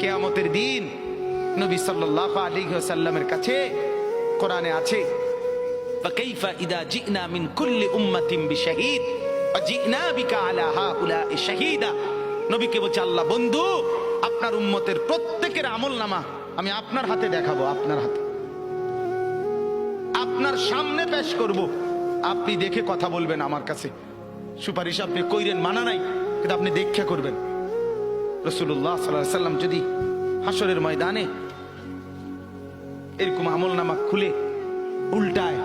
কিয়ামতের দিন নবী সাল্লাল্লাহু আলাইহি ওয়াসাল্লামের কাছে কোরআনে আছে, ফাকাইফা ইদা জিনা মিন কুল্লি উম্মাতিন বিশাহিদ ওয়া জিনা বিকা আলা হাউলা'i শাহীদা। নবীকে বলছে আল্লাহ, বন্ধু আপনার উম্মতের প্রত্যেকের আমলনামা আমি আপনার হাতে দেখাবো, আপনার হাতে, আপনার সামনে পেশ করব, আপনি দেখে কথা বলবেন। আমার কাছে সুপারিশ আপনি কইরেন, মানা নাই, কিন্তু আপনি দেখে করবেন। রাসূলুল্লাহ সাল্লাল্লাহু আলাইহি ওয়াসাল্লাম যদি হাসরের ময়দানে এরকম আমলনামা খুলে উল্টায়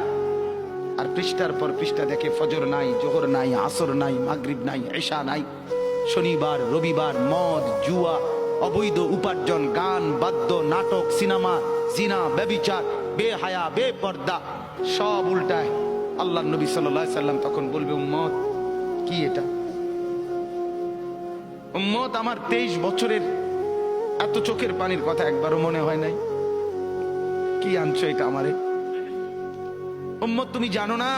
আর পৃষ্ঠার পর পৃষ্ঠা দেখে ফজর নাই, জোহর নাই, আসর নাই, মাগরিব নাই, ইশা নাই, শনিবার রবিবার, মদ জুয়া, অবৈধ উপার্জন, গান বাদ্য, নাটক, সিনেমা, জিনা, ব্যভিচার, বেহায়া, বেপর্দা সব উল্টায়। আল্লাহ নবী সাল্লাল্লাহু আলাইহি ওয়াসাল্লাম তখন বলবে, উম্মত কি এটা? উম্মত আমার 23 বছরের এত চোখের পানির কথা একবারও মনে হয় নাই, কি আনছো এটা আমারে? উম্মত তুমি জানো না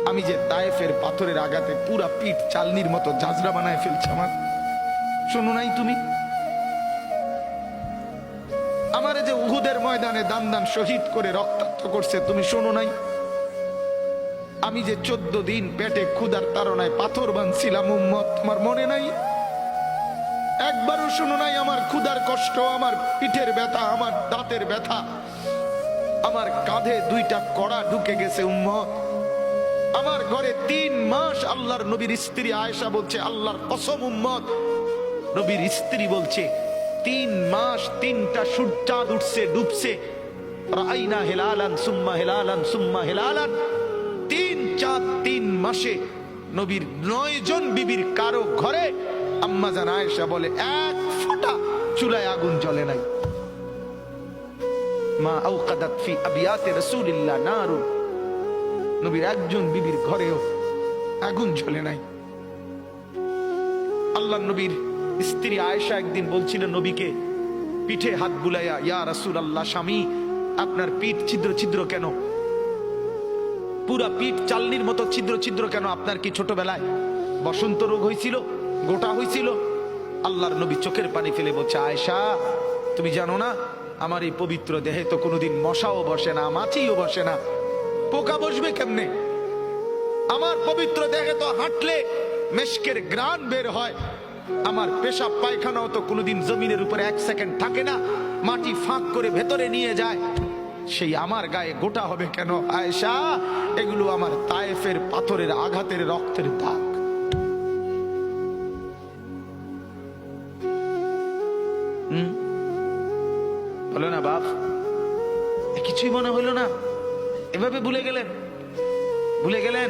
আমি যে তায়েফের পাথরের আঘাতে পুরা পিঠ চালনির মতো জাজরা বানায় ফেলছে আমার? শোনো নাই তুমি? আমারে যে উহুদের ময়দানে দান দান শহীদ করে রক্তাক্ত করছে, তুমি শোনো নাই? আমি যে 14 দিন পেটে ক্ষুধার তাড়নায় পাথর বাঁধছিলাম, উম্মত তোমার মনে নাই? একবারও শোনো নাই আমার ক্ষুধার কষ্ট, আমার পিঠের ব্যথা, আমার দাঁতের ব্যথা, আমার কাঁধে 2টা কড়া ঢুকে গেছে? উম্মত আমার ঘরে 3 মাস আল্লাহর নবীর স্ত্রী আয়েশা বলছে, আল্লাহর কসম উম্মত, নবীর স্ত্রী বলছে 3 মাস 3টা সূর্যাদ উঠছে ডুবছে, রাইনা হিলালান সুম্মা হিলালান সুম্মা হিলালান, 3 চাঁদ 3 মাসে নবীর 9 জন বিবির কারো ঘরে আম্মা জান আয়েশা বলে 1 ফোঁটা চুলায় আগুন জ্বলে নাই। মা আওকাদাত ফি আবিয়াতে রাসূলিল্লাহ নারুন, নবীর একজন বিবির ঘরেও আগুন জ্বলে নাই। আল্লাহ নবীর স্ত্রী আয়েশা একদিন বলছিলেন নবীকে পিঠে হাত বুলাইয়া, ইয়া রাসূলুল্লাহ, স্বামী আপনার পিঠ ছিদ্র ছিদ্র কেন? পুরা পিঠ চালনির মতো ছিদ্র ছিদ্র কেন? আপনার কি ছোটবেলায় বসন্ত রোগ হয়েছিল, গোটা হয়েছিল? আল্লাহর নবী চোখের পানি ফেলে বলছে, আয়েশা তুমি জানো না আমার এই পবিত্র দেহে তো কোনোদিন মশাও বসে না, মাছিও বসে না, পোকা বসবে কেমনে? আমার পবিত্র দেহে তো হাঁটলে মেশকের গ্রান বের হয়, আমার পেশাব পায়খানাও তো কোনোদিন জমিনের উপরে 1 সেকেন্ড থাকে না, মাটি ফাঁক করে ভেতরে নিয়ে যায়, সেই আমার গায়ে গোটা হবে কেন? আয়েশা এগুলো আমার তায়েফের পাথরের আঘাতের রক্তের দাগ। বলো না বাপ, কিছুই মনে হইল না? এভাবে ভুলে গেলেন, ভুলে গেলেন?